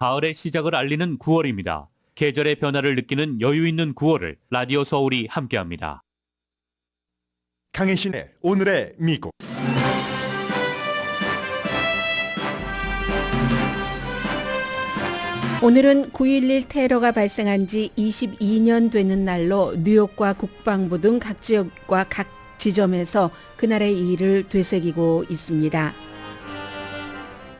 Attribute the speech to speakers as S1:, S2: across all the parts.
S1: 가을의 시작을 알리는 9월입니다. 계절의 변화를 느끼는 여유 있는 9월을 라디오 서울이 함께합니다.
S2: 강혜신의 오늘의 미국.
S3: 오늘은 9.11 테러가 발생한 지 22년 되는 날로 뉴욕과 국방부 등 각 지역과 각 지점에서 그날의 일을 되새기고 있습니다.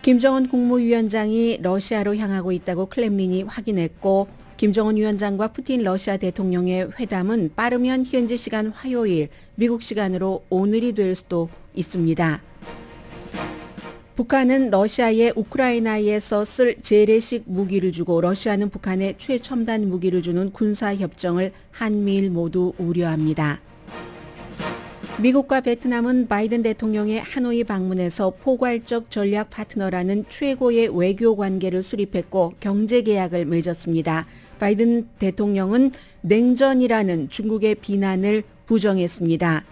S3: 김정은 국무위원장이 러시아로 향하고 있다고 클렘린이 확인했고, 김정은 위원장과 푸틴 러시아 대통령의 회담은 빠르면 현지 시간 화요일, 미국 시간으로 오늘이 될 수도 있습니다. 북한은 러시아에 우크라이나에서 쓸 재래식 무기를 주고 러시아는 북한에 최첨단 무기를 주는 군사협정을 한미일 모두 우려합니다. 미국과 베트남은 바이든 대통령의 하노이 방문에서 포괄적 전략 파트너라는 최고의 외교 관계를 수립했고 경제 계약을 맺었습니다. 바이든 대통령은 냉전이라는 중국의 비난을 부정했습니다.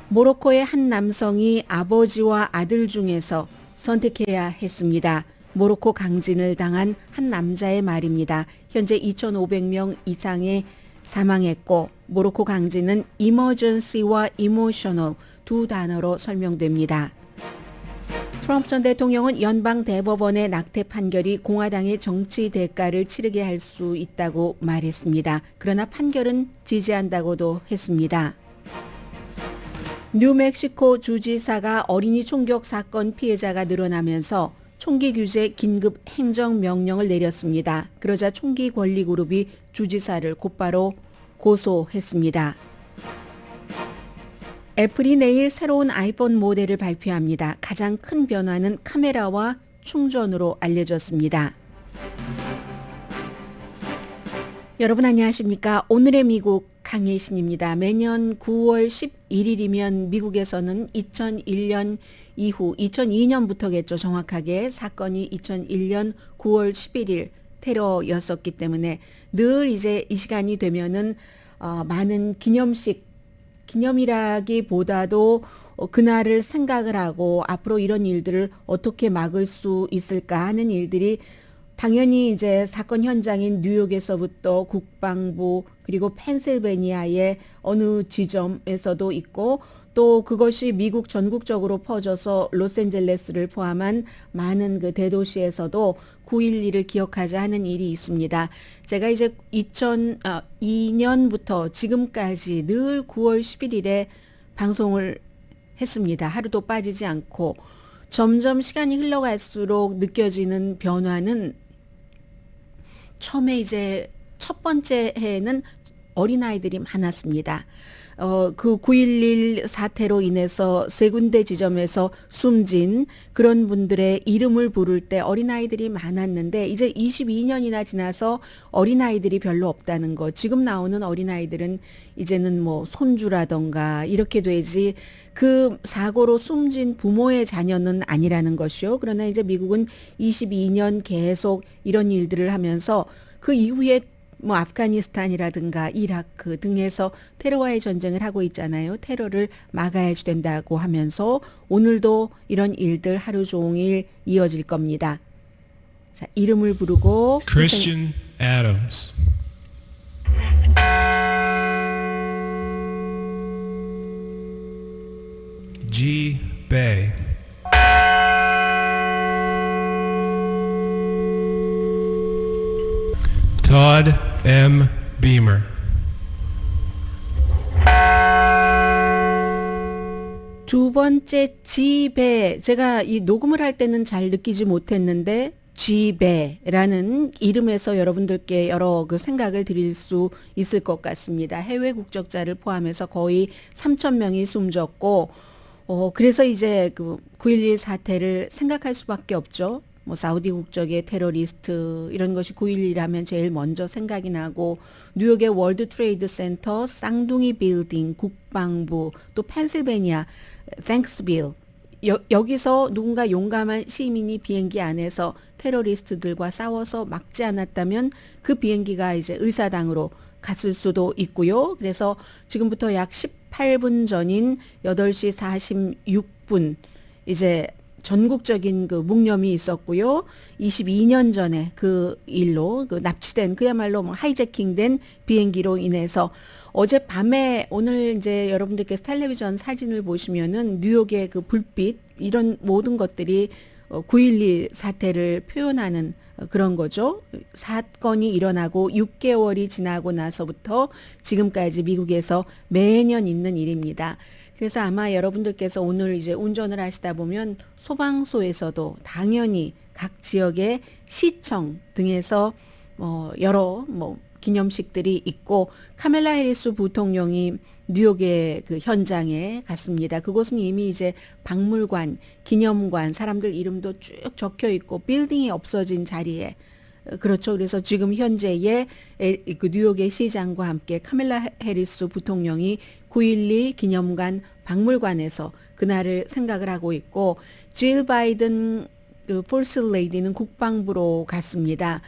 S3: 모로코의 한 남성이 아버지와 아들 중에서 선택해야 했습니다. 모로코 강진을 당한 한 남자의 말입니다. 현재 2,500명 이상이 사망했고, 모로코 강진은 emergency와 emotional 두 단어로 설명됩니다. 트럼프 전 대통령은 연방 대법원의 낙태 판결이 공화당의 정치 대가를 치르게 할 수 있다고 말했습니다. 그러나 판결은 지지한다고도 했습니다. 뉴멕시코 주지사가 어린이 총격 사건 피해자가 늘어나면서 총기 규제 긴급 행정명령을 내렸습니다. 그러자 총기 권리 그룹이 주지사를 곧바로 고소했습니다. 애플이 내일 새로운 아이폰 모델을 발표합니다. 가장 큰 변화는 카메라와 충전으로 알려졌습니다. 여러분 안녕하십니까? 오늘의 미국 강혜신입니다. 매년 9월 11일이면 미국에서는 2001년 이후 2002년부터겠죠. 정확하게 사건이 2001년 9월 11일 테러였었기 때문에 늘 이제 이 시간이 되면은 많은 기념이라기보다도 그날을 생각을 하고 앞으로 이런 일들을 어떻게 막을 수 있을까 하는 일들이 당연히 이제 사건 현장인 뉴욕에서부터 국방부 그리고 펜실베니아의 어느 지점에서도 있고 또 그것이 미국 전국적으로 퍼져서 로스앤젤레스를 포함한 많은 그 대도시에서도 9.11을 기억하자 하는 일이 있습니다. 제가 이제 2002년부터 지금까지 늘 9월 11일에 방송을 했습니다. 하루도 빠지지 않고 점점 시간이 흘러갈수록 느껴지는 변화는 처음에 이제 첫 번째 해에는 어린아이들이 많았습니다. 그 9.11 사태로 인해서 세 군데 지점에서 숨진 그런 분들의 이름을 부를 때 어린아이들이 많았는데 이제 22년이나 지나서 어린아이들이 별로 없다는 거. 지금 나오는 어린아이들은 이제는 뭐 손주라던가 이렇게 되지 그 사고로 숨진 부모의 자녀는 아니라는 것이요. 그러나 이제 미국은 22년 계속 이런 일들을 하면서 그 이후에 뭐 아프가니스탄이라든가 이라크 등에서 테러와의 전쟁을 하고 있잖아요. 테러를 막아야 된다고 하면서 오늘도 이런 일들 하루 종일 이어질 겁니다. 자, 이름을 부르고
S4: Christian Adams. G. Bay. Todd M. Beamer.
S3: 두 번째 지배, 제가 이 녹음을 할 때는 잘 느끼지 못했는데 지배라는 이름에서 여러분들께 여러 그 생각을 드릴 수 있을 것 같습니다. 해외 국적자를 포함해서 거의 3,000명이 숨졌고 그래서 이제 그 9.11 사태를 생각할 수밖에 없죠. 뭐 사우디 국적의 테러리스트 이런 것이 9.11 하면 제일 먼저 생각이 나고 뉴욕의 월드 트레이드 센터, 쌍둥이 빌딩, 국방부, 또 펜실베니아 탱크스빌 여기서 누군가 용감한 시민이 비행기 안에서 테러리스트들과 싸워서 막지 않았다면 그 비행기가 이제 의사당으로 갔을 수도 있고요. 그래서 지금부터 약 18분 전인 8시 46분 이제 전국적인 그 묵념이 있었고요. 22년 전에 그 일로 그 납치된 그야말로 뭐 하이제킹된 비행기로 인해서 어젯밤에 오늘 이제 여러분들께서 텔레비전 사진을 보시면은 뉴욕의 그 불빛 이런 모든 것들이 9.11 사태를 표현하는 그런 거죠. 사건이 일어나고 6개월이 지나고 나서부터 지금까지 미국에서 매년 있는 일입니다. 그래서 아마 여러분들께서 오늘 이제 운전을 하시다 보면 소방소에서도 당연히 각 지역의 시청 등에서 여러 기념식들이 있고 카멜라 해리스 부통령이 뉴욕의 그 현장에 갔습니다. 그곳은 이미 이제 박물관, 기념관, 사람들 이름도 쭉 적혀 있고 빌딩이 없어진 자리에 그렇죠. 그래서 지금 현재의 그 뉴욕의 시장과 함께 카멜라 해리스 부통령이 9.11 기념관 박물관에서 그날을 생각을 하고 있고 질 바이든 그 폴스 레이디는 국방부로 갔습니다.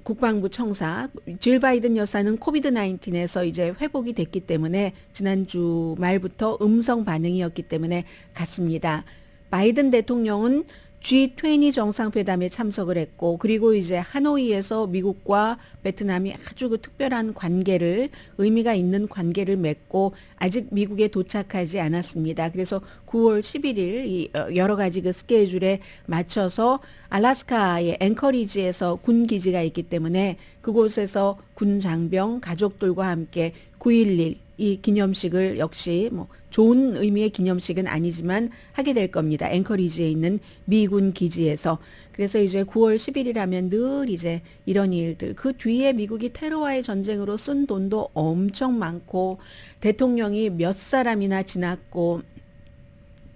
S3: 국방부 청사 질 바이든 여사는 코비드 19에서 이제 회복이 됐기 때문에 지난주 말부터 음성 반응이었기 때문에 갔습니다. 바이든 대통령은 G20 정상회담에 참석을 했고 그리고 이제 하노이에서 미국과 베트남이 아주 그 특별한 관계를 의미가 있는 관계를 맺고 아직 미국에 도착하지 않았습니다. 그래서 9월 11일 이 여러 가지 그 스케줄에 맞춰서 알래스카의 앵커리지에서 군 기지가 있기 때문에 그곳에서 군 장병 가족들과 함께 9.11 이 기념식을 역시 좋은 의미의 기념식은 아니지만 하게 될 겁니다. 앵커리지에 있는 미군 기지에서. 그래서 이제 9월 10일이라면 늘 이제 이런 일들 그 뒤에 미국이 테러와의 전쟁으로 쓴 돈도 엄청 많고 대통령이 몇 사람이나 지났고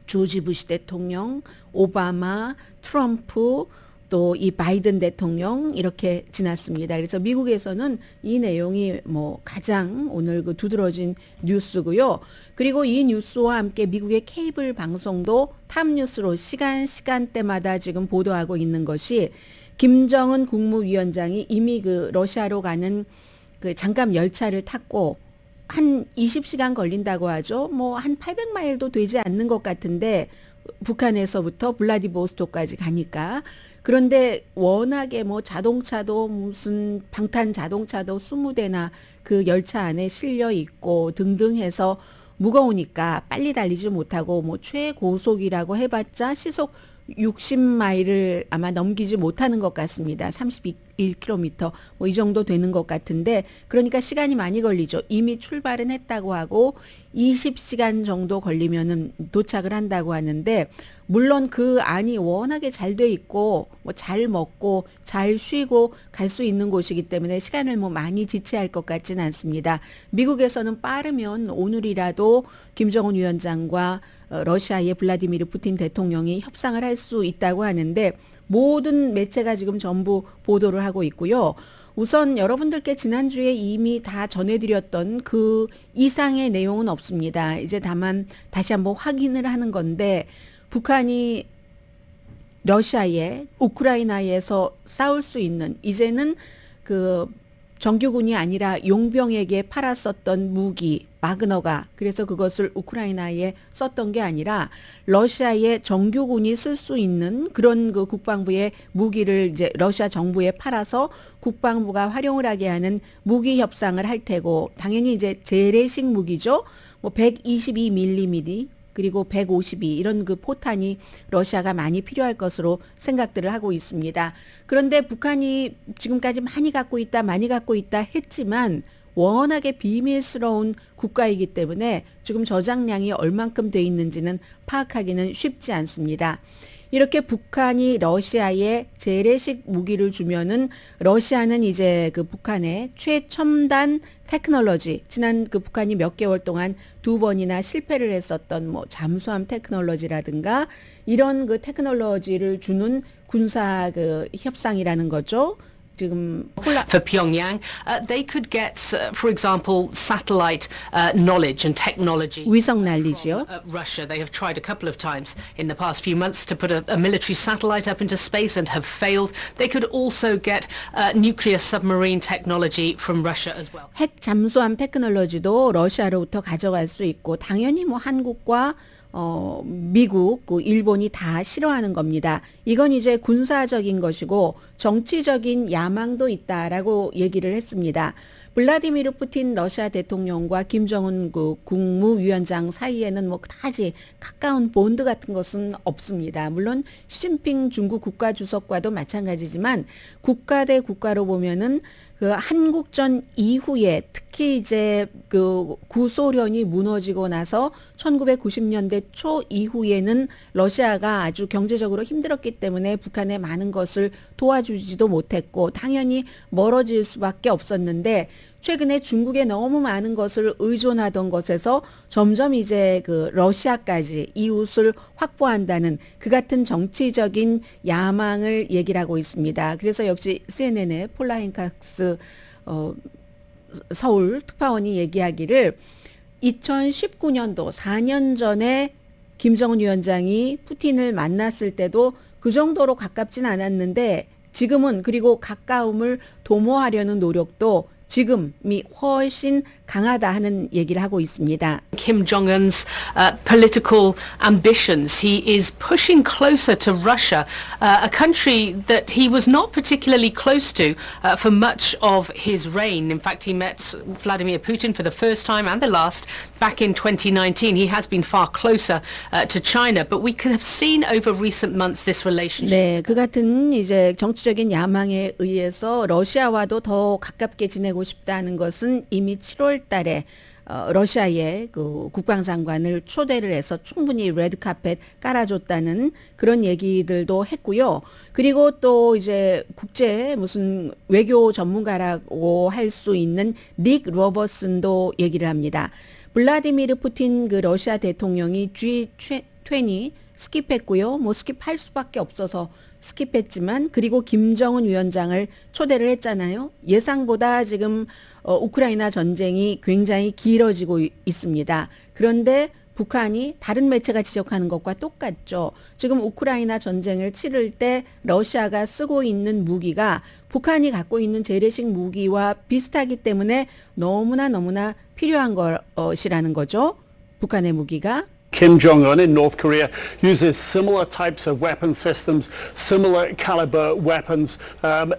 S3: 조지 부시 대통령, 오바마, 트럼프 또 이 바이든 대통령 이렇게 지났습니다. 그래서 미국에서는 이 내용이 가장 오늘 그 두드러진 뉴스고요. 그리고 이 뉴스와 함께 미국의 케이블 방송도 탑뉴스로 시간대마다 지금 보도하고 있는 것이 김정은 국무위원장이 이미 그 러시아로 가는 그 장갑 열차를 탔고 한 20시간 걸린다고 하죠. 한 800마일도 되지 않는 것 같은데 북한에서부터 블라디보스토크까지 가니까 그런데 워낙에 자동차도 무슨 방탄 자동차도 20대나 그 열차 안에 실려 있고 등등 해서 무거우니까 빨리 달리지 못하고 최고속이라고 해봤자 시속 60마일을 아마 넘기지 못하는 것 같습니다. 31km 이 정도 되는 것 같은데 그러니까 시간이 많이 걸리죠. 이미 출발은 했다고 하고 20시간 정도 걸리면은 도착을 한다고 하는데 물론 그 안이 워낙에 잘 돼 있고 잘 먹고 잘 쉬고 갈 수 있는 곳이기 때문에 시간을 많이 지체할 것 같지는 않습니다. 미국에서는 빠르면 오늘이라도 김정은 위원장과 러시아의 블라디미르 푸틴 대통령이 협상을 할 수 있다고 하는데 모든 매체가 지금 전부 보도를 하고 있고요. 우선 여러분들께 지난주에 이미 다 전해드렸던 그 이상의 내용은 없습니다. 이제 다만 다시 한번 확인을 하는 건데 북한이 러시아에 우크라이나에서 싸울 수 있는 이제는 그 정규군이 아니라 용병에게 팔았었던 무기 마그너가 그래서 그것을 우크라이나에 썼던 게 아니라 러시아의 정규군이 쓸 수 있는 그런 그 국방부의 무기를 이제 러시아 정부에 팔아서 국방부가 활용을 하게 하는 무기 협상을 할 테고 당연히 이제 재래식 무기죠. 122mm 그리고 152 이런 그 포탄이 러시아가 많이 필요할 것으로 생각들을 하고 있습니다. 그런데 북한이 지금까지 많이 갖고 있다 했지만 워낙에 비밀스러운 국가이기 때문에 지금 저장량이 얼만큼 돼 있는지는 파악하기는 쉽지 않습니다. 이렇게 북한이 러시아에 재래식 무기를 주면은 러시아는 이제 그 북한의 최첨단 테크놀로지 지난 그 북한이 몇 개월 동안 2번이나 실패를 했었던 잠수함 테크놀로지라든가 이런 그 테크놀로지를 주는 군사 그 협상이라는 거죠. 지금
S2: for Pyongyang, they could get, for example, satellite knowledge and technology.
S3: 위성 난리죠.
S2: Russia, they have tried a couple of times in the past few months to put a military satellite up into space and have failed. They could also get nuclear submarine technology from Russia as well.
S3: 핵 잠수함 테크놀로지도 러시아로부터 가져갈 수 있고 당연히 한국과 미국, 일본이 다 싫어하는 겁니다. 이건 이제 군사적인 것이고 정치적인 야망도 있다라고 얘기를 했습니다. 블라디미르 푸틴 러시아 대통령과 김정은 국무위원장 사이에는 뭐 그다지 가까운 본드 같은 것은 없습니다. 물론 시진핑 중국 국가주석과도 마찬가지지만 국가 대 국가로 보면은 그 한국전 이후에 특히 이제 그 구소련이 무너지고 나서 1990년대 초 이후에는 러시아가 아주 경제적으로 힘들었기 때문에 북한의 많은 것을 도와주지도 못했고 당연히 멀어질 수밖에 없었는데 최근에 중국에 너무 많은 것을 의존하던 것에서 점점 이제 그 러시아까지 이웃을 확보한다는 그 같은 정치적인 야망을 얘기를 하고 있습니다. 그래서 역시 CNN의 폴라 행칵스 서울 특파원이 얘기하기를 2019년도 4년 전에 김정은 위원장이 푸틴을 만났을 때도 그 정도로 가깝진 않았는데 지금은 그리고 가까움을 도모하려는 노력도 지금이 훨씬 강하다 하는 얘기를 하고 있습니다.
S2: Kim Jong-un's political ambitions. He is pushing closer to Russia, a country that he was not particularly close to for much of his reign. In fact, he met Vladimir Putin for the first time and the last back in 2019. He has been far closer to China, but we have seen over recent months this relationship.
S3: 네, 그 같은 이제 정치적인 야망에 의해서 러시아와도 더 가깝게 지내고 싶다는 것은 이미 7월 달에 러시아의 그 국방장관을 초대를 해서 충분히 레드카펫 깔아줬다는 그런 얘기들도 했고요. 그리고 또 이제 국제 무슨 외교 전문가라고 할 수 있는 릭 로버슨도 얘기를 합니다. 블라디미르 푸틴 그 러시아 대통령이 G20 스킵했고요. 뭐 스킵할 수밖에 없어서 스킵했지만 그리고 김정은 위원장을 초대를 했잖아요. 예상보다 지금 우크라이나 전쟁이 굉장히 길어지고 있습니다. 그런데 북한이 다른 매체가 지적하는 것과 똑같죠. 지금 우크라이나 전쟁을 치를 때 러시아가 쓰고 있는 무기가 북한이 갖고 있는 재래식 무기와 비슷하기 때문에 너무나 필요한 것이라는 거죠. 북한의 무기가.
S5: Kim Jong-un in North Korea uses similar types of weapon systems, similar caliber weapons.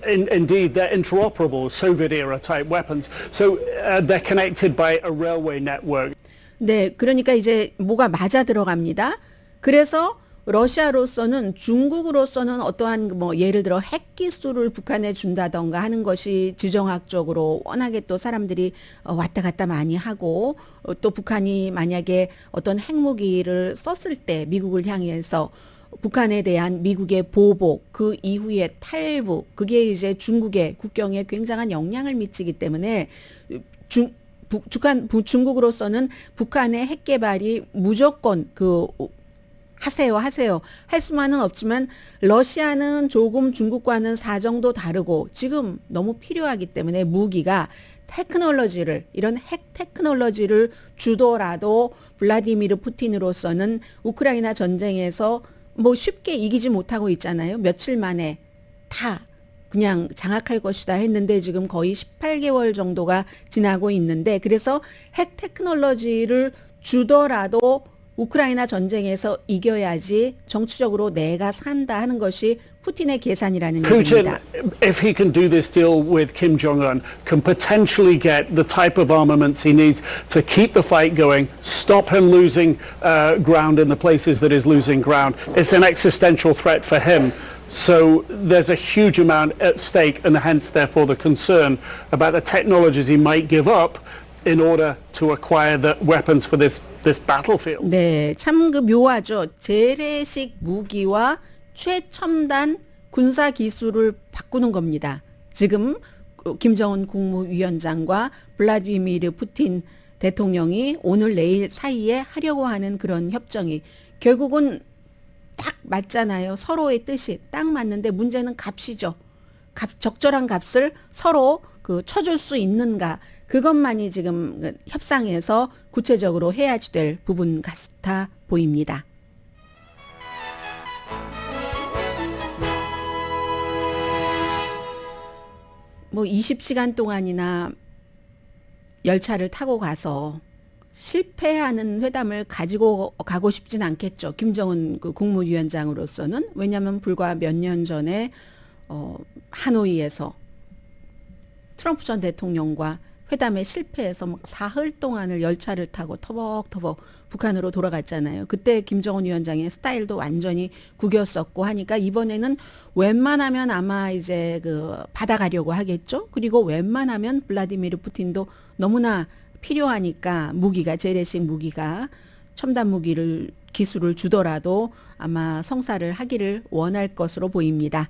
S5: Indeed, they're interoperable, Soviet-era type weapons. So they're connected by a railway network.
S3: 네, 그러니까 이제 뭐가 맞아 들어갑니다. 그래서 러시아로서는 중국으로서는 어떠한 뭐 예를 들어 핵 기술을 북한에 준다던가 하는 것이 지정학적으로 워낙에 또 사람들이 왔다 갔다 많이 하고 또 북한이 만약에 어떤 핵무기를 썼을 때 미국을 향해서 북한에 대한 미국의 보복, 그 이후에 탈북, 그게 이제 중국의 국경에 굉장한 영향을 미치기 때문에 중국으로서는 북한의 핵 개발이 무조건 하세요. 할 수만은 없지만 러시아는 조금 중국과는 사정도 다르고 지금 너무 필요하기 때문에 무기가 테크놀로지를 이런 핵 테크놀로지를 주더라도 블라디미르 푸틴으로서는 우크라이나 전쟁에서 뭐 쉽게 이기지 못하고 있잖아요. 며칠 만에 다 그냥 장악할 것이다 했는데 지금 거의 18개월 정도가 지나고 있는데 그래서 핵 테크놀로지를 주더라도 우크라이나 전쟁에서 이겨야지 정치적으로 내가 산다 하는 것이 푸틴의 계산이라는
S5: Putin,
S3: 얘기입니다.
S5: if he can do this deal with Kim Jong-un, can potentially get the type of armaments he needs to keep the fight going, stop him losing ground in the places that he's losing ground. It's an existential threat for him. So there's a huge amount at stake and hence therefore the concern about the technologies he might give up in order to acquire the weapons for this battlefield.
S3: 네, 참 묘하죠. 재래식 무기와 최첨단 군사 기술을 바꾸는 겁니다. 지금 김정은 국무위원장과 블라디미르 푸틴 대통령이 오늘 내일 사이에 하려고 하는 그런 협정이 결국은 딱 맞잖아요. 서로의 뜻이 딱 맞는데 문제는 값이죠. 적절한 값을 서로 쳐줄 수 있는가. 그것만이 지금 협상에서 구체적으로 해야지 될 부분 같아 보입니다. 뭐 20시간 동안이나 열차를 타고 가서 실패하는 회담을 가지고 가고 싶진 않겠죠. 김정은 그 국무위원장으로서는. 왜냐하면 불과 몇 년 전에 하노이에서 트럼프 전 대통령과 회담에 실패해서 막 사흘 동안을 열차를 타고 터벅터벅 북한으로 돌아갔잖아요. 그때 김정은 위원장의 스타일도 완전히 구겼었고 하니까 이번에는 웬만하면 아마 이제 그 받아가려고 하겠죠. 그리고 웬만하면 블라디미르 푸틴도 너무나 필요하니까 무기가 재래식 무기가 첨단 무기를 기술을 주더라도 아마 성사를 하기를 원할 것으로 보입니다.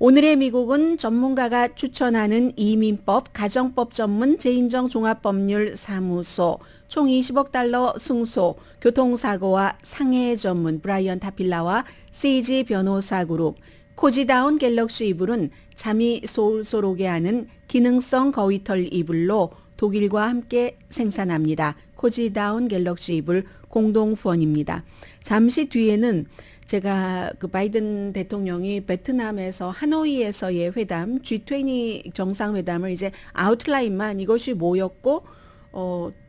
S3: 오늘의 미국은 전문가가 추천하는 이민법, 가정법 전문 재인정 종합법률 사무소, 총 20억 달러 승소, 교통사고와 상해 전문 브라이언 타필라와 세이지 변호사 그룹, 코지다운 갤럭시 이불은 잠이 솔솔 오게 하는 기능성 거위털 이불로 독일과 함께 생산합니다. 코지다운 갤럭시 이불 공동 후원입니다. 잠시 뒤에는 제가 그 바이든 대통령이 베트남에서 하노이에서의 회담, G20 정상회담을 이제 아웃라인만 이것이 뭐였고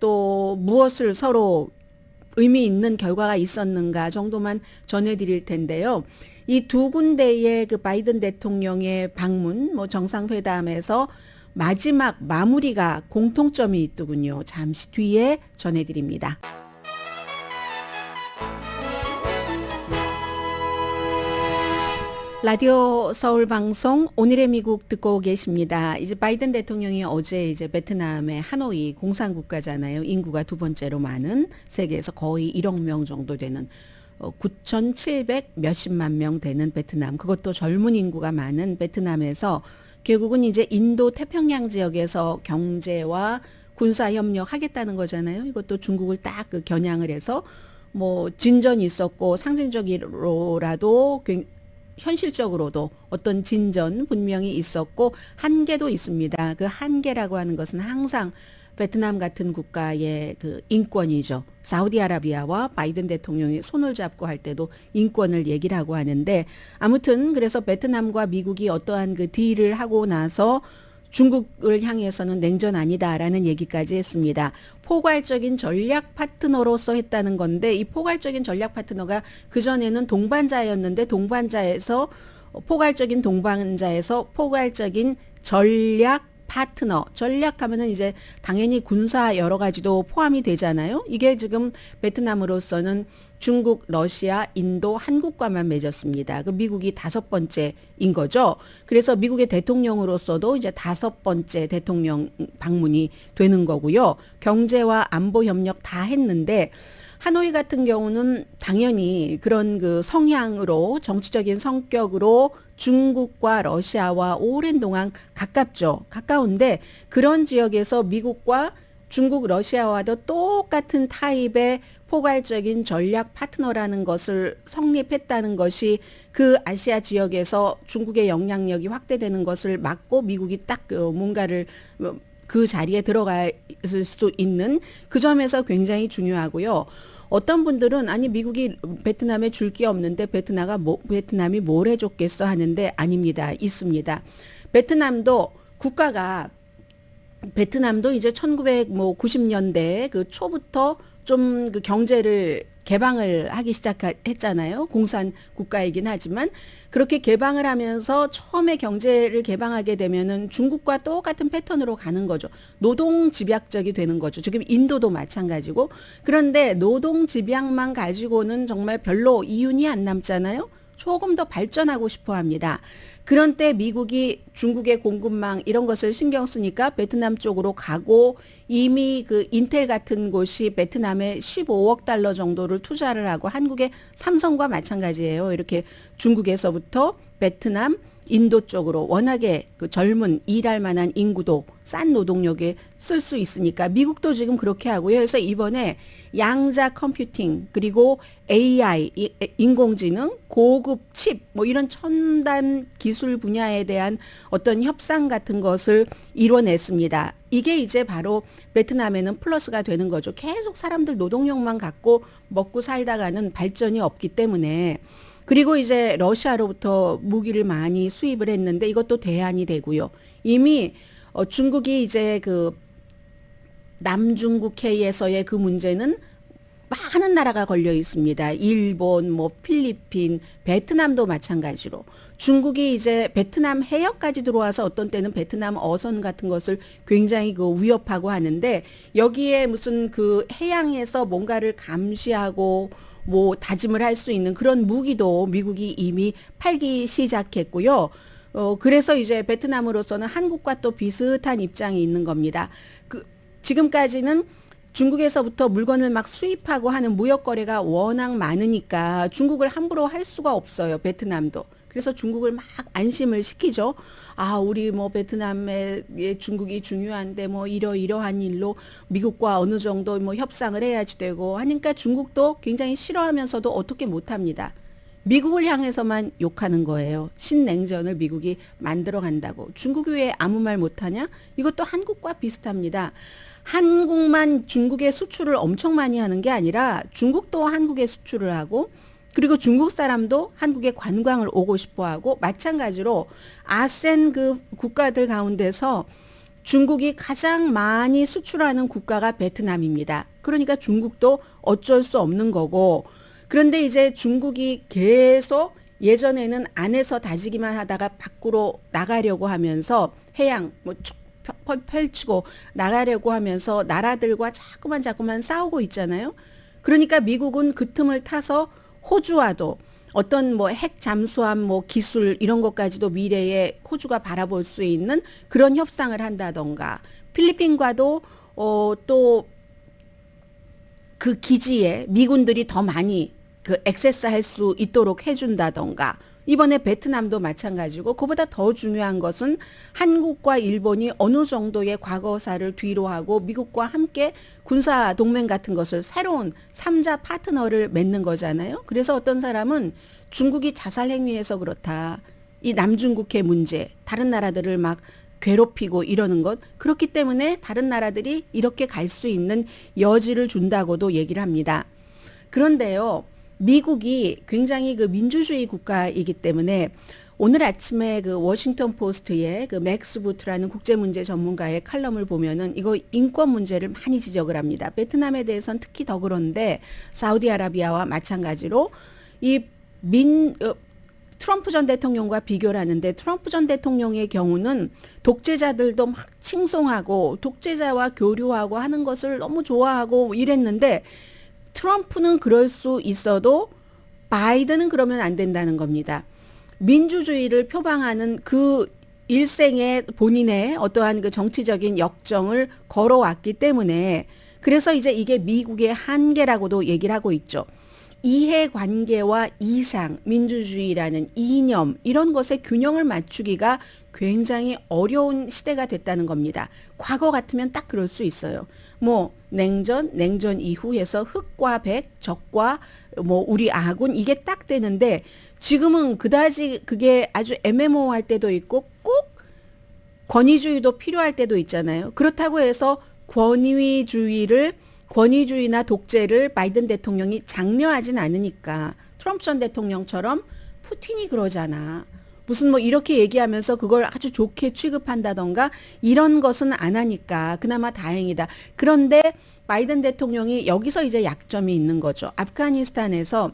S3: 또 무엇을 서로 의미 있는 결과가 있었는가 정도만 전해드릴 텐데요. 이 두 군데의 그 바이든 대통령의 방문, 정상회담에서 마지막 마무리가 공통점이 있더군요. 잠시 뒤에 전해드립니다. 라디오 서울 방송 오늘의 미국 듣고 계십니다. 이제 바이든 대통령이 어제 이제 베트남의 하노이 공산국가잖아요. 인구가 두 번째로 많은 세계에서 거의 1억 명 정도 되는 9,700 몇십만 명 되는 베트남. 그것도 젊은 인구가 많은 베트남에서 결국은 이제 인도 태평양 지역에서 경제와 군사 협력 하겠다는 거잖아요. 이것도 중국을 딱 그 겨냥을 해서 진전이 있었고 상징적으로라도 현실적으로도 어떤 진전 분명히 있었고 한계도 있습니다. 그 한계라고 하는 것은 항상 베트남 같은 국가의 그 인권이죠. 사우디아라비아와 바이든 대통령이 손을 잡고 할 때도 인권을 얘기를 하고 하는데 아무튼 그래서 베트남과 미국이 어떠한 그 딜을 하고 나서 중국을 향해서는 냉전 아니다라는 얘기까지 했습니다. 포괄적인 전략 파트너로서 했다는 건데 이 포괄적인 전략 파트너가 그전에는 동반자였는데 포괄적인 동반자에서 포괄적인 전략 파트너. 전략하면은 이제 당연히 군사 여러 가지도 포함이 되잖아요. 이게 지금 베트남으로서는 중국, 러시아, 인도, 한국과만 맺었습니다. 그 미국이 5번째인 거죠. 그래서 미국의 대통령으로서도 이제 5번째 대통령 방문이 되는 거고요. 경제와 안보 협력 다 했는데 하노이 같은 경우는 당연히 그런 그 성향으로 정치적인 성격으로 중국과 러시아와 오랜 동안 가깝죠. 가까운데 그런 지역에서 미국과 중국, 러시아와도 똑같은 타입의 포괄적인 전략 파트너라는 것을 성립했다는 것이 그 아시아 지역에서 중국의 영향력이 확대되는 것을 막고 미국이 딱 뭔가를 그 자리에 들어갈 수 있는 그 점에서 굉장히 중요하고요. 어떤 분들은 아니 미국이 베트남에 줄 게 없는데 베트남이 뭘 해줬겠어 하는데 아닙니다. 있습니다. 베트남도 이제 1990년대 그 초부터 좀 그 경제를 개방을 하기 시작했잖아요. 공산 국가이긴 하지만 그렇게 개방을 하면서 처음에 경제를 개방하게 되면은 중국과 똑같은 패턴으로 가는 거죠. 노동 집약적이 되는 거죠. 지금 인도도 마찬가지고. 그런데 노동 집약만 가지고는 정말 별로 이윤이 안 남잖아요. 조금 더 발전하고 싶어 합니다. 그런 때 미국이 중국의 공급망 이런 것을 신경 쓰니까 베트남 쪽으로 가고 이미 그 인텔 같은 곳이 베트남에 15억 달러 정도를 투자를 하고 한국의 삼성과 마찬가지예요. 이렇게 중국에서부터 베트남, 인도 쪽으로 워낙에 그 젊은 일할 만한 인구도 싼 노동력에 쓸 수 있으니까 미국도 지금 그렇게 하고요. 그래서 이번에 양자 컴퓨팅 그리고 AI, 인공지능, 고급 칩 이런 첨단 기술 분야에 대한 어떤 협상 같은 것을 이뤄냈습니다. 이게 이제 바로 베트남에는 플러스가 되는 거죠. 계속 사람들 노동력만 갖고 먹고 살다가는 발전이 없기 때문에 그리고 이제 러시아로부터 무기를 많이 수입을 했는데 이것도 대안이 되고요. 이미 중국이 이제 그 남중국해에서의 그 문제는 많은 나라가 걸려 있습니다. 일본, 뭐 필리핀, 베트남도 마찬가지로. 중국이 이제 베트남 해역까지 들어와서 어떤 때는 베트남 어선 같은 것을 굉장히 그 위협하고 하는데 여기에 무슨 그 해양에서 뭔가를 감시하고 뭐 다짐을 할 수 있는 그런 무기도 미국이 이미 팔기 시작했고요. 그래서 이제 베트남으로서는 한국과 또 비슷한 입장이 있는 겁니다. 지금까지는 중국에서부터 물건을 막 수입하고 하는 무역 거래가 워낙 많으니까 중국을 함부로 할 수가 없어요. 베트남도. 그래서 중국을 막 안심을 시키죠. 아, 우리 뭐 베트남에 중국이 중요한데 뭐 이러이러한 일로 미국과 어느 정도 뭐 협상을 해야지 되고 하니까 중국도 굉장히 싫어하면서도 어떻게 못합니다. 미국을 향해서만 욕하는 거예요. 신냉전을 미국이 만들어 간다고. 중국이 왜 아무 말 못하냐? 이것도 한국과 비슷합니다. 한국만 중국에 수출을 엄청 많이 하는 게 아니라 중국도 한국에 수출을 하고 그리고 중국 사람도 한국에 관광을 오고 싶어 하고 마찬가지로 아센 그 국가들 가운데서 중국이 가장 많이 수출하는 국가가 베트남입니다. 그러니까 중국도 어쩔 수 없는 거고 그런데 이제 중국이 계속 예전에는 안에서 다지기만 하다가 밖으로 나가려고 하면서 해양 뭐 쭉 펼치고 나가려고 하면서 나라들과 자꾸만 싸우고 있잖아요. 그러니까 미국은 그 틈을 타서 호주와도 어떤 뭐 핵 잠수함 뭐 기술 이런 것까지도 미래에 호주가 바라볼 수 있는 그런 협상을 한다던가 필리핀과도 또 그 기지에 미군들이 더 많이 그 액세스할 수 있도록 해준다던가 이번에 베트남도 마찬가지고 그보다 더 중요한 것은 한국과 일본이 어느 정도의 과거사를 뒤로 하고 미국과 함께 군사 동맹 같은 것을 새로운 3자 파트너를 맺는 거잖아요. 그래서 어떤 사람은 중국이 자살 행위해서 그렇다. 이 남중국해 문제, 다른 나라들을 막 괴롭히고 이러는 것 그렇기 때문에 다른 나라들이 이렇게 갈 수 있는 여지를 준다고도 얘기를 합니다. 그런데요. 미국이 굉장히 그 민주주의 국가이기 때문에 오늘 아침에 그 워싱턴 포스트의 그 맥스 부트라는 국제문제 전문가의 칼럼을 보면은 이거 인권 문제를 많이 지적을 합니다. 베트남에 대해서는 특히 더 그런데 사우디아라비아와 마찬가지로 이 트럼프 전 대통령과 비교를 하는데 트럼프 전 대통령의 경우는 독재자들도 막 칭송하고 독재자와 교류하고 하는 것을 너무 좋아하고 이랬는데 트럼프는 그럴 수 있어도 바이든은 그러면 안 된다는 겁니다. 민주주의를 표방하는 그 일생의 본인의 어떠한 그 정치적인 역정을 걸어왔기 때문에 그래서 이제 이게 미국의 한계라고도 얘기를 하고 있죠. 이해관계와 이상, 민주주의라는 이념 이런 것에 균형을 맞추기가 굉장히 어려운 시대가 됐다는 겁니다. 과거 같으면 딱 그럴 수 있어요. 뭐 냉전 이후에서 흑과 백, 적과 뭐 우리 아군 이게 딱 되는데 지금은 그다지 그게 아주 애매모호할 때도 있고 꼭 권위주의도 필요할 때도 있잖아요. 그렇다고 해서 권위주의나 독재를 바이든 대통령이 장려하진 않으니까 트럼프 전 대통령처럼 푸틴이 그러잖아. 무슨 뭐 이렇게 얘기하면서 그걸 아주 좋게 취급한다던가 이런 것은 안 하니까 그나마 다행이다. 그런데 바이든 대통령이 여기서 이제 약점이 있는 거죠. 아프가니스탄에서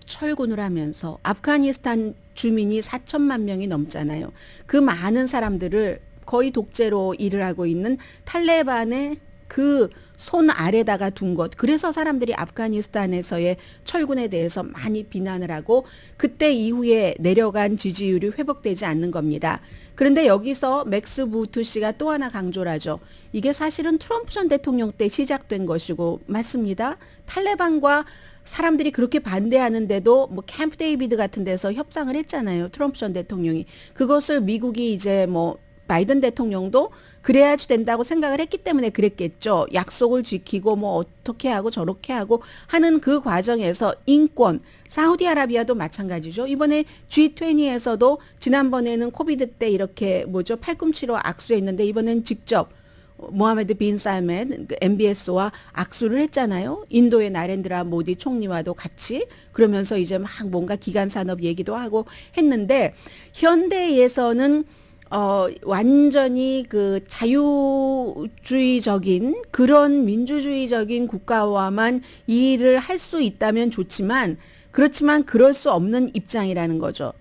S3: 철군을 하면서 아프가니스탄 주민이 4천만 명이 넘잖아요. 그 많은 사람들을 거의 독재로 일을 하고 있는 탈레반의 그 손 아래다가 둔 것. 그래서 사람들이 아프가니스탄에서의 철군에 대해서 많이 비난을 하고 그때 이후에 내려간 지지율이 회복되지 않는 겁니다. 그런데 여기서 맥스 부트 씨가 또 하나 강조를 하죠. 이게 사실은 트럼프 전 대통령 때 시작된 것이고 맞습니다. 탈레반과 사람들이 그렇게 반대하는데도 뭐 캠프 데이비드 같은 데서 협상을 했잖아요. 트럼프 전 대통령이. 그것을 미국이 이제 뭐 바이든 대통령도 그래야지 된다고 생각을 했기 때문에 그랬겠죠. 약속을 지키고 뭐 어떻게 하고 저렇게 하고 하는 그 과정에서 인권, 사우디아라비아도 마찬가지죠. 이번에 G20에서도 지난번에는 코비드 때 이렇게 팔꿈치로 악수했는데 이번엔 직접 모하메드 빈 살멘 MBS와 악수를 했잖아요. 인도의 나렌드라 모디 총리와도 같이 그러면서 이제 막 뭔가 기간 산업 얘기도 하고 했는데 현대에서는 완전히 그 자유주의적인 그런 민주주의적인 국가와만 이 일을 할 수 있다면 좋지만 그렇지만 그럴 수 없는 입장이라는 거죠.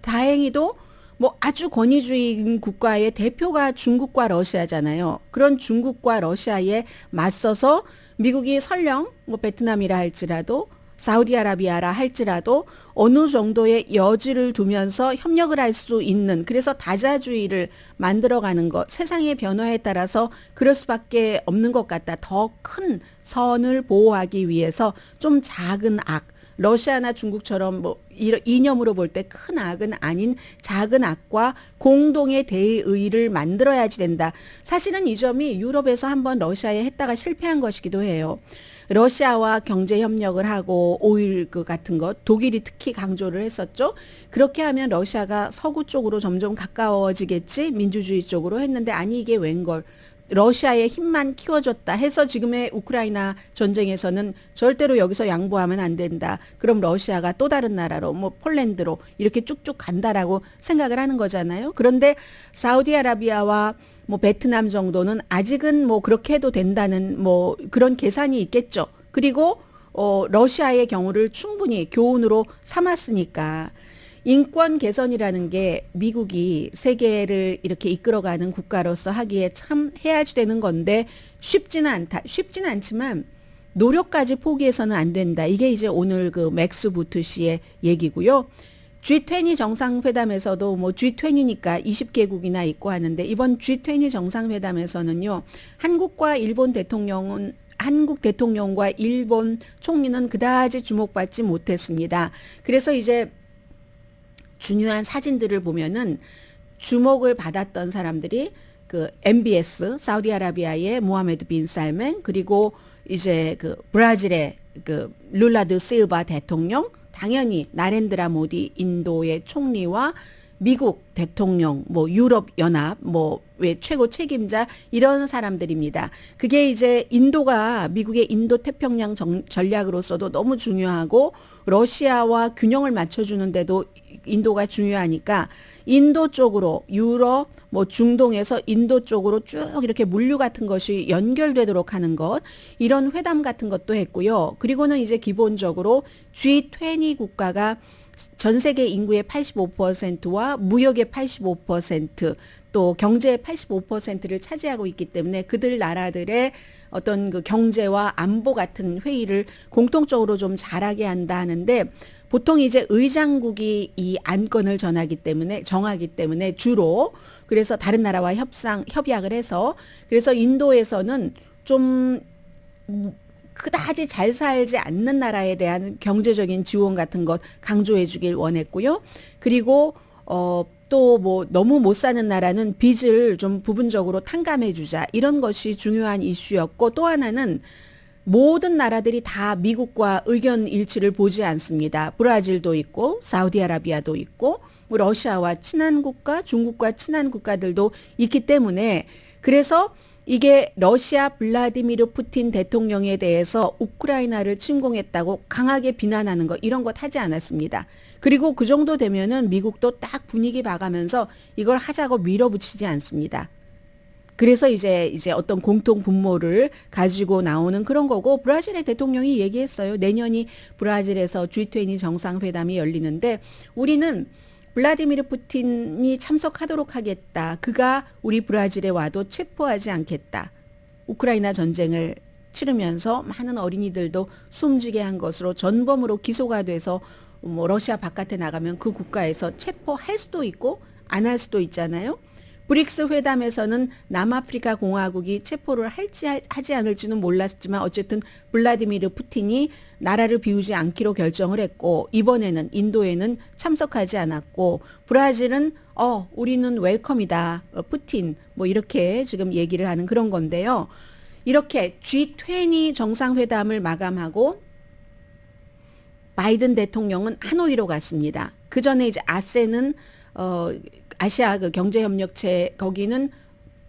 S3: 다행히도 뭐 아주 권위주의인 국가의 대표가 중국과 러시아잖아요. 그런 중국과 러시아에 맞서서 미국이 설령 뭐 베트남이라 할지라도 사우디아라비아라 할지라도 어느 정도의 여지를 두면서 협력을 할 수 있는 그래서 다자주의를 만들어가는 것 세상의 변화에 따라서 그럴 수밖에 없는 것 같다. 더 큰 선을 보호하기 위해서 좀 작은 악 러시아나 중국처럼 뭐 이념으로 볼 때 큰 악은 아닌 작은 악과 공동의 대의를 만들어야지 된다. 사실은 이 점이 유럽에서 한번 러시아에 했다가 실패한 것이기도 해요. 러시아와 경제 협력을 하고 오일 그 같은 것 독일이 특히 강조를 했었죠. 그렇게 하면 러시아가 서구 쪽으로 점점 가까워지겠지 민주주의 쪽으로 했는데 아니 이게 웬걸. 러시아의 힘만 키워줬다 해서 지금의 우크라이나 전쟁에서는 절대로 여기서 양보하면 안 된다. 그럼 러시아가 또 다른 나라로 뭐 폴란드로 이렇게 쭉쭉 간다라고 생각을 하는 거잖아요. 그런데 사우디아라비아와 뭐 베트남 정도는 아직은 뭐 그렇게 해도 된다는 뭐 그런 계산이 있겠죠. 그리고 러시아의 경우를 충분히 교훈으로 삼았으니까 인권 개선이라는 게 미국이 세계를 이렇게 이끌어가는 국가로서 하기에 참 해야지 되는 건데 쉽지는 않다. 쉽지는 않지만 노력까지 포기해서는 안 된다. 이게 이제 오늘 그 맥스 부트 씨의 얘기고요. G20 정상회담에서도 뭐 G20니까 20개국이나 있고 하는데 이번 G20 정상회담에서는요. 한국 대통령과 일본 총리는 그다지 주목받지 못했습니다. 그래서 이제 중요한 사진들을 보면은 주목을 받았던 사람들이 그 MBS 사우디아라비아의 모하메드 빈 살멘 그리고 이제 그 브라질의 그 룰라 드 실바 대통령 당연히 나렌드라 모디 인도의 총리와 미국 대통령 뭐 유럽 연합 뭐 왜 최고 책임자 이런 사람들입니다. 그게 이제 인도가 미국의 인도 태평양 전략으로서도 너무 중요하고 러시아와 균형을 맞춰주는데도 인도가 중요하니까 인도 쪽으로 유럽 뭐 중동에서 인도 쪽으로 쭉 이렇게 물류 같은 것이 연결되도록 하는 것 이런 회담 같은 것도 했고요. 그리고는 이제 기본적으로 G20 국가가 전 세계 인구의 85%와 무역의 85%, 또 경제의 85%를 차지하고 있기 때문에 그들 나라들의 어떤 그 경제와 안보 같은 회의를 공통적으로 좀 잘하게 한다 하는데 보통 이제 의장국이 이 안건을 정하기 때문에 주로 그래서 다른 나라와 협약을 해서 그래서 인도에서는 좀 그다지 잘 살지 않는 나라에 대한 경제적인 지원 같은 것 강조해 주길 원했고요. 그리고 또 뭐 너무 못 사는 나라는 빚을 좀 부분적으로 탕감해 주자. 이런 것이 중요한 이슈였고 또 하나는 모든 나라들이 다 미국과 의견 일치를 보지 않습니다. 브라질도 있고 사우디아라비아도 있고 러시아와 친한 국가, 중국과 친한 국가들도 있기 때문에 그래서 이게 러시아 블라디미르 푸틴 대통령에 대해서 우크라이나를 침공했다고 강하게 비난하는 거 이런 것 하지 않았습니다. 그리고 그 정도 되면은 미국도 딱 분위기 봐가면서 이걸 하자고 밀어붙이지 않습니다. 그래서 이제 어떤 공통 분모를 가지고 나오는 그런 거고 브라질의 대통령이 얘기했어요. 내년이 브라질에서 G20 정상회담이 열리는데 우리는 블라디미르 푸틴이 참석하도록 하겠다. 그가 우리 브라질에 와도 체포하지 않겠다. 우크라이나 전쟁을 치르면서 많은 어린이들도 숨지게 한 것으로 전범으로 기소가 돼서 뭐 러시아 바깥에 나가면 그 국가에서 체포할 수도 있고 안 할 수도 있잖아요. 브릭스 회담에서는 남아프리카 공화국이 체포를 하지 않을지는 몰랐지만 어쨌든 블라디미르 푸틴이 나라를 비우지 않기로 결정을 했고 이번에는 인도에는 참석하지 않았고 브라질은 우리는 웰컴이다. 푸틴 뭐 이렇게 지금 얘기를 하는 그런 건데요. 이렇게 G20 정상회담을 마감하고 바이든 대통령은 하노이로 갔습니다. 그 전에 이제 아세는 아시아 그 경제협력체 거기는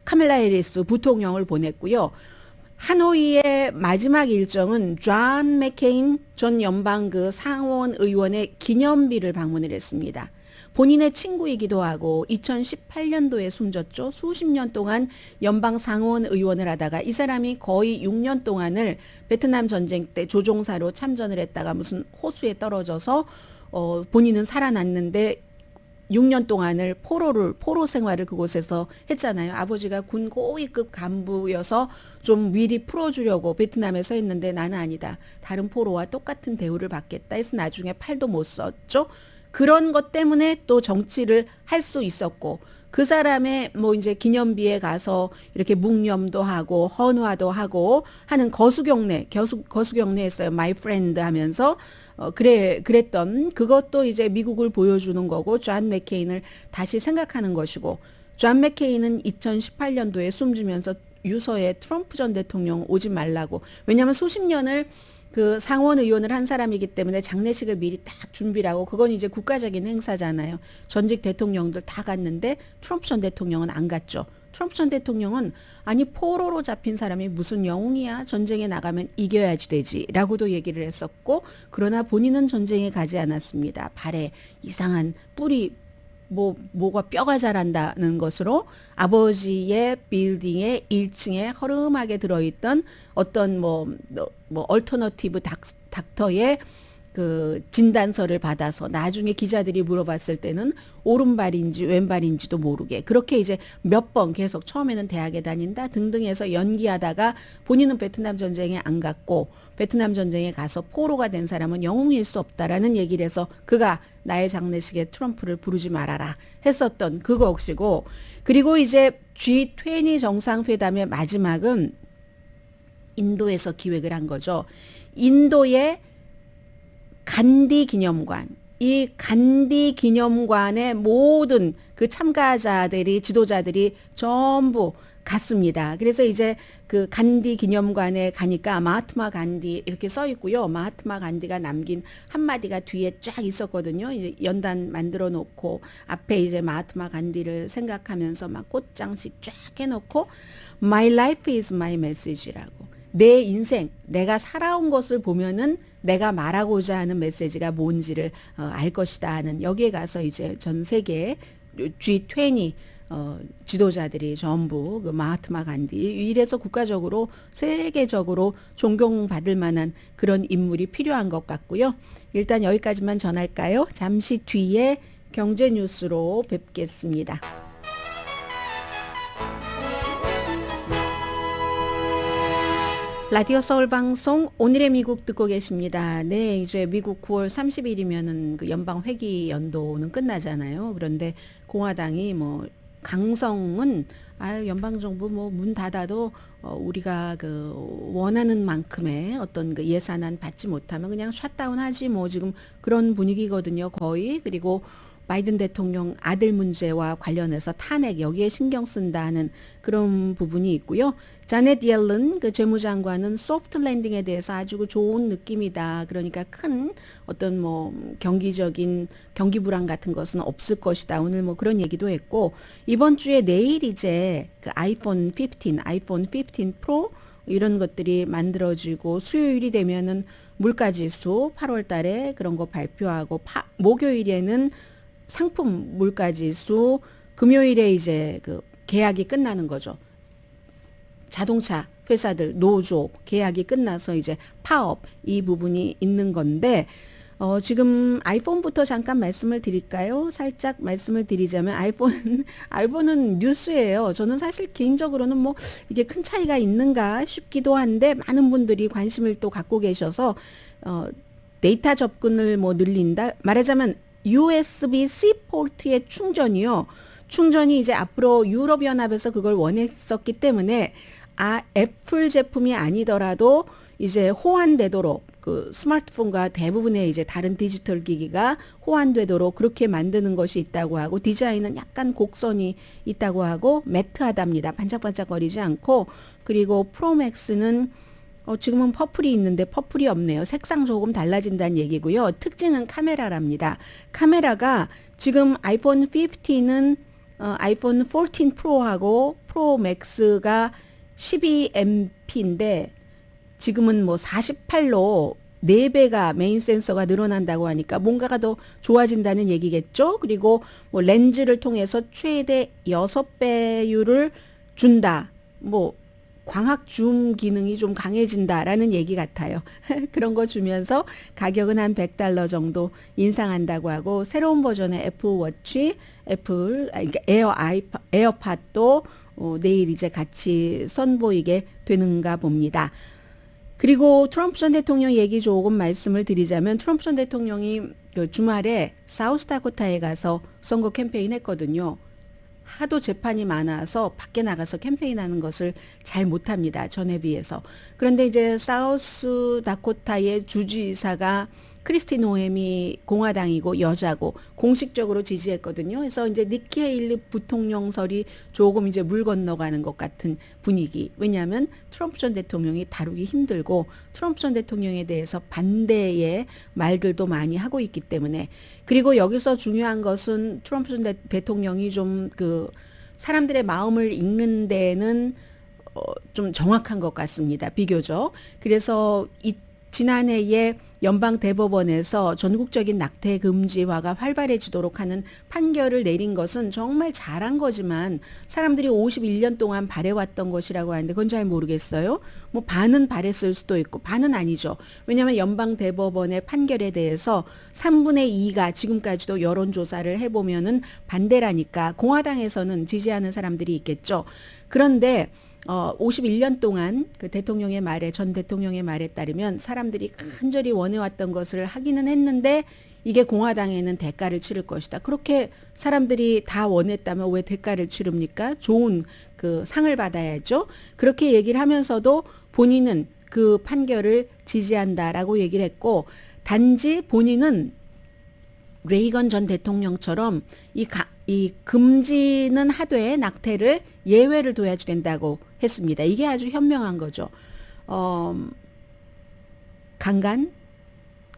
S3: 카멜라 해리스 부통령을 보냈고요. 하노이의 마지막 일정은 존 맥케인 전 연방 그 상원 의원의 기념비를 방문을 했습니다. 본인의 친구이기도 하고 2018년도에 숨졌죠. 수십 년 동안 연방 상원 의원을 하다가 이 사람이 거의 6년 동안을 베트남 전쟁 때 조종사로 참전을 했다가 무슨 호수에 떨어져서 본인은 살아났는데 6년 동안을 포로 생활을 그곳에서 했잖아요. 아버지가 군 고위급 간부여서 좀 미리 풀어주려고 베트남에서 했는데 나는 아니다. 다른 포로와 똑같은 대우를 받겠다 해서 나중에 팔도 못 썼죠. 그런 것 때문에 또 정치를 할 수 있었고 그 사람의 뭐 이제 기념비에 가서 이렇게 묵념도 하고 헌화도 하고 하는 거수경례했어요. My friend 하면서 그랬던 그것도 이제 미국을 보여주는 거고 존 맥케인을 다시 생각하는 것이고 존 맥케인은 2018년도에 숨지면서 유서에 트럼프 전 대통령 오지 말라고 왜냐하면 수십 년을 그 상원 의원을 한 사람이기 때문에 장례식을 미리 딱 준비를 하고 그건 이제 국가적인 행사잖아요. 전직 대통령들 다 갔는데 트럼프 전 대통령은 안 갔죠. 트럼프 전 대통령은 아니 포로로 잡힌 사람이 무슨 영웅이야. 전쟁에 나가면 이겨야지 되지 라고도 얘기를 했었고 그러나 본인은 전쟁에 가지 않았습니다. 발에 이상한 뿔이 뭐가 뼈가 자란다는 것으로 아버지의 빌딩의 1층에 허름하게 들어있던 어떤 얼터너티브 닥터의 그 진단서를 받아서 나중에 기자들이 물어봤을 때는 오른발인지 왼발인지도 모르게 그렇게 이제 몇 번 계속 처음에는 대학에 다닌다 등등 해서 연기하다가 본인은 베트남 전쟁에 안 갔고 베트남 전쟁에 가서 포로가 된 사람은 영웅일 수 없다라는 얘기를 해서 그가 나의 장례식에 트럼프를 부르지 말아라 했었던 그것이고 그리고 이제 G20 정상회담의 마지막은 인도에서 기획을 한 거죠. 인도의 간디 기념관, 이 간디 기념관의 모든 그 참가자들이 지도자들이 전부 갔습니다. 그래서 이제 그 간디 기념관에 가니까 마하트마 간디 이렇게 써 있고요. 마하트마 간디가 남긴 한마디가 뒤에 쫙 있었거든요. 이제 연단 만들어 놓고 앞에 이제 마하트마 간디를 생각하면서 막 꽃장식 쫙 해놓고 My life is my message라고. 내 인생, 내가 살아온 것을 보면은 내가 말하고자 하는 메시지가 뭔지를 알 것이다 하는 여기에 가서 이제 전 세계 G20 지도자들이 전부 그 마하트마 간디 이래서 국가적으로 세계적으로 존경받을 만한 그런 인물이 필요한 것 같고요. 일단 여기까지만 전할까요? 잠시 뒤에 경제 뉴스로 뵙겠습니다. 라디오 서울 방송 오늘의 미국 듣고 계십니다. 네, 이제 미국 9월 30일이면은 그 연방 회기 연도는 끝나잖아요. 그런데 공화당이 강성은 연방 정부 문 닫아도 우리가 그 원하는 만큼의 어떤 그 예산안 받지 못하면 그냥 셧다운 하지 지금 그런 분위기거든요. 거의. 그리고 바이든 대통령 아들 문제와 관련해서 탄핵 여기에 신경 쓴다는 그런 부분이 있고요. 자넷 옐런 그 재무장관은 소프트 랜딩에 대해서 아주 좋은 느낌이다. 그러니까 큰 어떤 경기적인 경기 불안 같은 것은 없을 것이다. 오늘 그런 얘기도 했고 이번 주에 내일 이제 그 아이폰 15 프로 이런 것들이 만들어지고 수요일이 되면은 물가지수 8월 달에 그런 거 발표하고 목요일에는 상품 물가지수 금요일에 이제 그 계약이 끝나는 거죠. 자동차 회사들 노조 계약이 끝나서 이제 파업 이 부분이 있는 건데 지금 아이폰부터 잠깐 말씀을 드릴까요? 살짝 말씀을 드리자면 아이폰은 뉴스예요. 저는 사실 개인적으로는 이게 큰 차이가 있는가 싶기도 한데 많은 분들이 관심을 또 갖고 계셔서 데이터 접근을 늘린다. 말하자면 USB-C 포트의 충전이 이제 앞으로 유럽연합에서 그걸 원했었기 때문에 애플 제품이 아니더라도 이제 호환되도록 그 스마트폰과 대부분의 이제 다른 디지털 기기가 호환되도록 그렇게 만드는 것이 있다고 하고 디자인은 약간 곡선이 있다고 하고 매트하답니다. 반짝반짝거리지 않고 그리고 프로맥스는 지금은 퍼플이 있는데 퍼플이 없네요. 색상 조금 달라진다는 얘기고요. 특징은 카메라랍니다. 카메라가 지금 아이폰 15는 아이폰 14 프로하고 프로 맥스가 12MP인데 지금은 48로 4배가 메인 센서가 늘어난다고 하니까 뭔가가 더 좋아진다는 얘기겠죠. 그리고 뭐 렌즈를 통해서 최대 6배율을 준다. 뭐 광학 줌 기능이 좀 강해진다라는 얘기 같아요. 그런 거 주면서 가격은 한 $100 정도 인상한다고 하고 새로운 버전의 애플워치, 그러니까 에어팟도 내일 이제 같이 선보이게 되는가 봅니다. 그리고 트럼프 전 대통령 얘기 조금 말씀을 드리자면 트럼프 전 대통령이 그 주말에 사우스다코타에 가서 선거 캠페인 했거든요. 하도 재판이 많아서 밖에 나가서 캠페인하는 것을 잘 못합니다. 전에 비해서. 그런데 이제 사우스다코타의 주지사가 크리스티 노엠이 공화당이고 여자고 공식적으로 지지했거든요. 그래서 이제 니키 헤일리 부통령설이 조금 이제 물 건너가는 것 같은 분위기. 왜냐하면 트럼프 전 대통령이 다루기 힘들고 트럼프 전 대통령에 대해서 반대의 말들도 많이 하고 있기 때문에. 그리고 여기서 중요한 것은 트럼프 전 대통령이 좀 그 사람들의 마음을 읽는 데는 좀 정확한 것 같습니다. 비교적. 그래서 지난해에 연방대법원에서 전국적인 낙태 금지화가 활발해지도록 하는 판결을 내린 것은 정말 잘한 거지만 사람들이 51년 동안 바래왔던 것이라고 하는데 그건 잘 모르겠어요. 뭐 반은 바랬을 수도 있고 반은 아니죠. 왜냐하면 연방대법원의 판결에 대해서 3분의 2가 지금까지도 여론조사를 해보면은 반대라니까 공화당에서는 지지하는 사람들이 있겠죠. 그런데 51년 동안 그 대통령의 말에 전 대통령의 말에 따르면 사람들이 간절히 원해왔던 것을 하기는 했는데 이게 공화당에는 대가를 치를 것이다. 그렇게 사람들이 다 원했다면 왜 대가를 치릅니까? 좋은 그 상을 받아야죠. 그렇게 얘기를 하면서도 본인은 그 판결을 지지한다라고 얘기를 했고 단지 본인은 레이건 전 대통령처럼 이 금지는 하되 낙태를 예외를 둬야 된다고 했습니다. 이게 아주 현명한 거죠. 강간,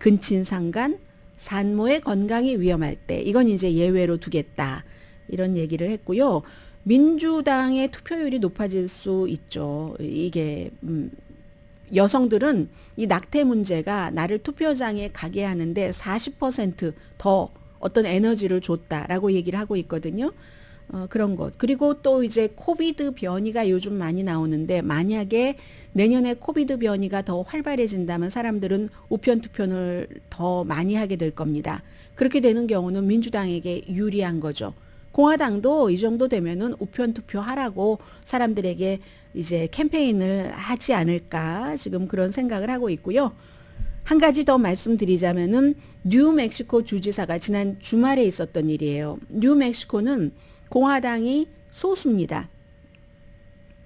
S3: 근친상간, 산모의 건강이 위험할 때 이건 이제 예외로 두겠다. 이런 얘기를 했고요. 민주당의 투표율이 높아질 수 있죠. 이게 여성들은 이 낙태 문제가 나를 투표장에 가게 하는데 40% 어떤 에너지를 줬다라고 얘기를 하고 있거든요. 그런 것. 그리고 또 이제 코비드 변이가 요즘 많이 나오는데 만약에 내년에 코비드 변이가 더 활발해진다면 사람들은 우편 투표를 더 많이 하게 될 겁니다. 그렇게 되는 경우는 민주당에게 유리한 거죠. 공화당도 이 정도 되면은 우편 투표하라고 사람들에게 이제 캠페인을 하지 않을까 지금 그런 생각을 하고 있고요. 한 가지 더 말씀드리자면은 뉴멕시코 주지사가 지난 주말에 있었던 일이에요. 뉴멕시코는 공화당이 소수입니다.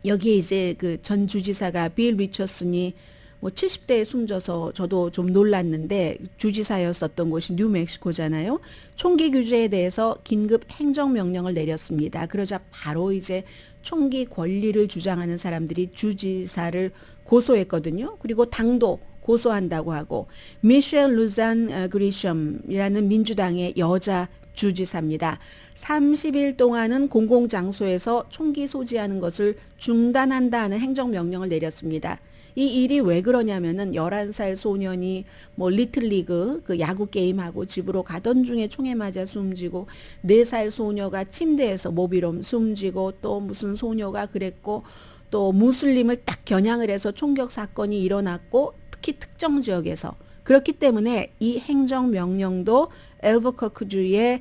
S3: 여기에 이제 그 전 주지사가 빌 리처슨이 뭐 70대에 숨져서 저도 좀 놀랐는데 주지사였었던 곳이 뉴멕시코잖아요. 총기 규제에 대해서 긴급 행정명령을 내렸습니다. 그러자 바로 이제 총기 권리를 주장하는 사람들이 주지사를 고소했거든요. 그리고 당도 고소한다고 하고 미셸 루잔 그리셴이라는 민주당의 여자 주지사입니다. 30일 동안은 공공장소에서 총기 소지하는 것을 중단한다는 행정명령을 내렸습니다. 이 일이 왜 그러냐면은 11살 소년이 뭐 리틀리그 그 야구 게임하고 집으로 가던 중에 총에 맞아 숨지고 4살 소녀가 침대에서 모비로 숨지고 또 무슨 소녀가 그랬고 또 무슬림을 딱 겨냥을 해서 총격 사건이 일어났고 특히 특정 지역에서 그렇기 때문에 이 행정명령도 엘버커크주의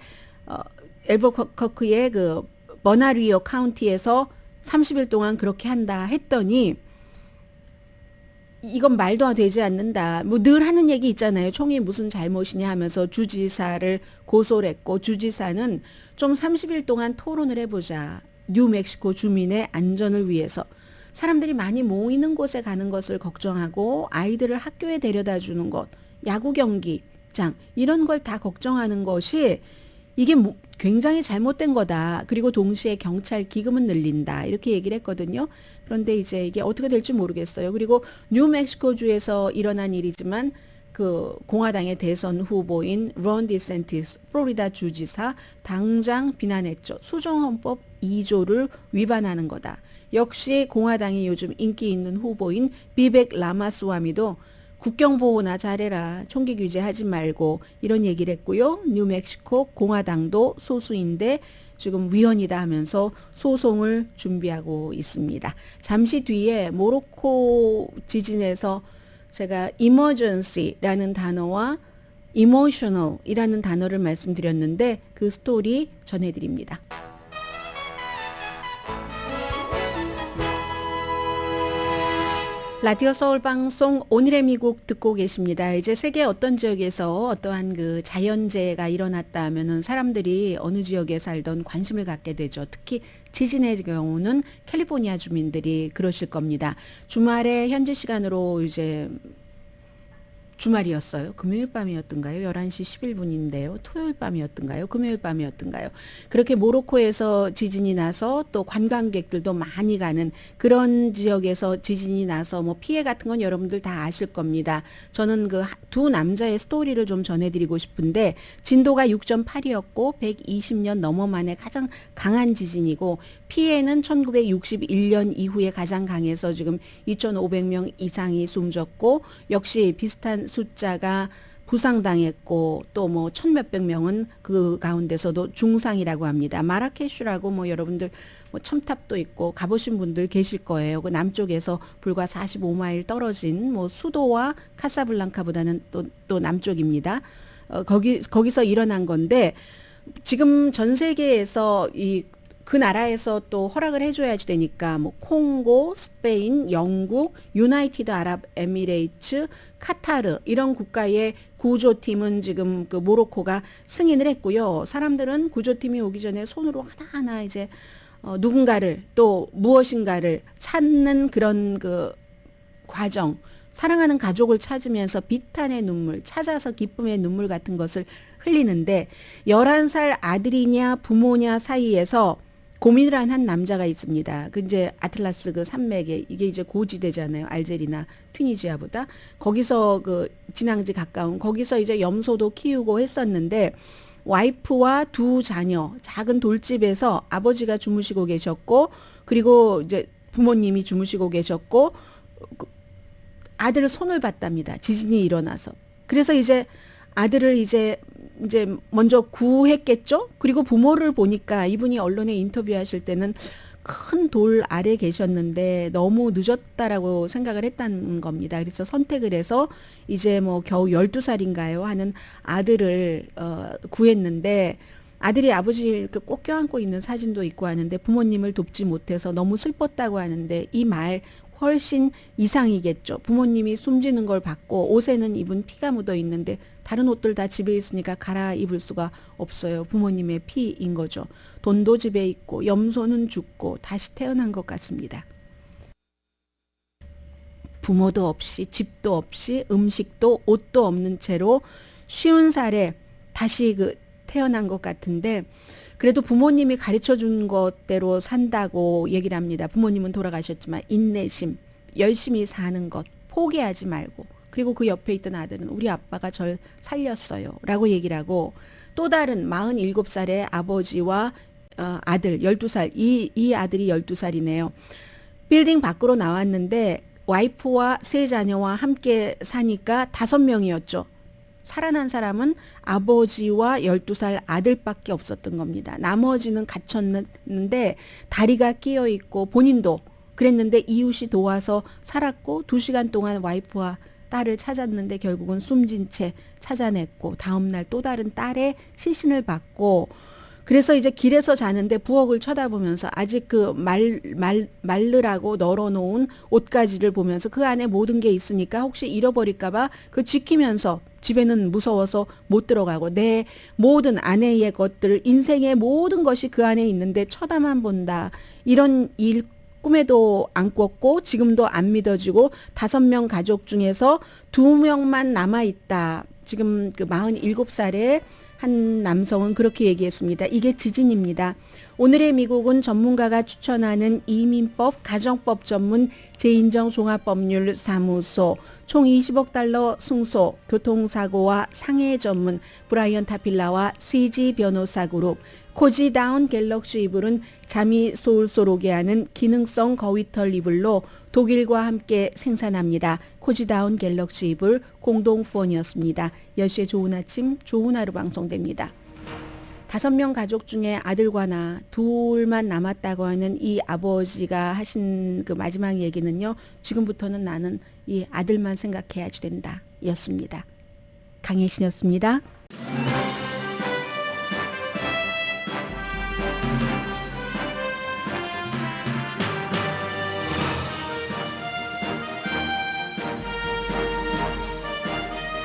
S3: 엘버커크의 그 버나리오 카운티에서 30일 동안 그렇게 한다 했더니 이건 말도 되지 않는다. 뭐 늘 하는 얘기 있잖아요. 총이 무슨 잘못이냐 하면서 주지사를 고소를 했고 주지사는 좀 30일 동안 토론을 해보자. 뉴멕시코 주민의 안전을 위해서. 사람들이 많이 모이는 곳에 가는 것을 걱정하고 아이들을 학교에 데려다 주는 것, 야구 경기장 이런 걸 다 걱정하는 것이 이게 굉장히 잘못된 거다. 그리고 동시에 경찰 기금은 늘린다. 이렇게 얘기를 했거든요. 그런데 이제 이게 어떻게 될지 모르겠어요. 그리고 뉴멕시코주에서 일어난 일이지만 그 공화당의 대선 후보인 론 디센티스 플로리다 주지사 당장 비난했죠. 수정헌법 2조를 위반하는 거다. 역시 공화당이 요즘 인기 있는 후보인 비벡 라마스와미도 국경 보호나 잘해라. 총기 규제하지 말고 이런 얘기를 했고요. 뉴멕시코 공화당도 소수인데 지금 위헌이다 하면서 소송을 준비하고 있습니다. 잠시 뒤에 모로코 지진에서 제가 emergency라는 단어와 emotional이라는 단어를 말씀드렸는데 그 스토리 전해드립니다. 라디오 서울 방송 오늘의 미국 듣고 계십니다. 이제 세계 어떤 지역에서 어떠한 그 자연재해가 일어났다 하면은 사람들이 어느 지역에 살던 관심을 갖게 되죠. 특히 지진의 경우는 캘리포니아 주민들이 그러실 겁니다. 주말에 현지 시간으로 이제 주말이었어요. 금요일 밤이었던가요? 11시 11분인데요. 토요일 밤이었던가요? 금요일 밤이었던가요? 그렇게 모로코에서 지진이 나서 또 관광객들도 많이 가는 그런 지역에서 지진이 나서 뭐 피해 같은 건 여러분들 다 아실 겁니다. 저는 그 두 남자의 스토리를 좀 전해드리고 싶은데 진도가 6.8이었고 120년 넘어 만에 가장 강한 지진이고 피해는 1961년 이후에 가장 강해서 지금 2,500명 이상이 숨졌고 역시 비슷한 숫자가 부상당했고 또 뭐 1,000몇백 명은 그 가운데서도 중상이라고 합니다. 마라케슈라고 뭐 여러분들 뭐 첨탑도 있고 가보신 분들 계실 거예요. 그 남쪽에서 불과 45마일 떨어진 뭐 수도와 카사블랑카보다는 또 남쪽입니다. 거기서 일어난 건데 지금 전 세계에서 그 나라에서 또 허락을 해줘야지 되니까 뭐 콩고, 스페인, 영국, 유나이티드 아랍에미레이트, 카타르 이런 국가의 구조팀은 지금 그 모로코가 승인을 했고요. 사람들은 구조팀이 오기 전에 손으로 하나하나 이제 누군가를 또 무엇인가를 찾는 그런 그 과정, 사랑하는 가족을 찾으면서 비탄의 눈물, 찾아서 기쁨의 눈물 같은 것을 흘리는데 11살 아들이냐 부모냐 사이에서 고민을 한 남자가 있습니다. 그 이제 아틀라스 그 산맥에 이게 이제 고지대잖아요. 알제리나 튀니지아보다 거기서 그 진앙지 가까운 거기서 이제 염소도 키우고 했었는데 와이프와 두 자녀 작은 돌집에서 아버지가 주무시고 계셨고 그리고 이제 부모님이 주무시고 계셨고 아들을 손을 봤답니다. 지진이 일어나서. 그래서 이제 아들을 이제 먼저 구했겠죠? 그리고 부모를 보니까 이분이 언론에 인터뷰하실 때는 큰 돌 아래 계셨는데 너무 늦었다라고 생각을 했다는 겁니다. 그래서 선택을 해서 이제 뭐 겨우 12살인가요? 하는 아들을 구했는데 아들이 아버지 이렇게 꼭 껴안고 있는 사진도 있고 하는데 부모님을 돕지 못해서 너무 슬펐다고 하는데 이 말 훨씬 이상이겠죠. 부모님이 숨지는 걸 봤고 옷에는 입은 피가 묻어 있는데 다른 옷들 다 집에 있으니까 갈아입을 수가 없어요. 부모님의 피인 거죠. 돈도 집에 있고 염소는 죽고 다시 태어난 것 같습니다. 부모도 없이 집도 없이 음식도 옷도 없는 채로 50살에 다시 태어난 것 같은데 그래도 부모님이 가르쳐준 것대로 산다고 얘기를 합니다. 부모님은 돌아가셨지만 인내심, 열심히 사는 것, 포기하지 말고 그리고 그 옆에 있던 아들은 우리 아빠가 절 살렸어요 라고 얘기를 하고 또 다른 47살의 아버지와 아들 12살 이 아들이 12살이네요. 빌딩 밖으로 나왔는데 와이프와 세 자녀와 함께 사니까 5명이었죠. 살아난 사람은 아버지와 12살 아들밖에 없었던 겁니다. 나머지는 갇혔는데 다리가 끼어 있고 본인도 그랬는데 이웃이 도와서 살았고 2시간 동안 와이프와 딸을 찾았는데 결국은 숨진 채 찾아냈고 다음날 또 다른 딸의 시신을 받고 그래서 이제 길에서 자는데 부엌을 쳐다보면서 아직 그 말르라고 널어놓은 옷가지를 보면서 그 안에 모든 게 있으니까 혹시 잃어버릴까봐 그 지키면서 집에는 무서워서 못 들어가고 내 모든 아내의 것들 인생의 모든 것이 그 안에 있는데 쳐다만 본다. 이런 일 꿈에도 안 꿨고 지금도 안 믿어지고 5명 가족 중에서 2명만 남아있다. 지금 그 47살의 한 남성은 그렇게 얘기했습니다. 이게 지진입니다. 오늘의 미국은 전문가가 추천하는 이민법, 가정법 전문 재인정 종합법률사무소, 총 20억 달러 승소, 교통사고와 상해 전문 브라이언 타필라와 CG 변호사 그룹, 코지다운 갤럭시 이불은 잠이 솔솔 오게 하는 기능성 거위털 이불로 독일과 함께 생산합니다. 코지다운 갤럭시 이불 공동후원이었습니다. 10시에 좋은 아침, 좋은 하루 방송됩니다. 5명 가족 중에 아들과 나 둘만 남았다고 하는 이 아버지가 하신 그 마지막 얘기는요. 지금부터는 나는 이 아들만 생각해야지 된다 였습니다. 강혜신이었습니다.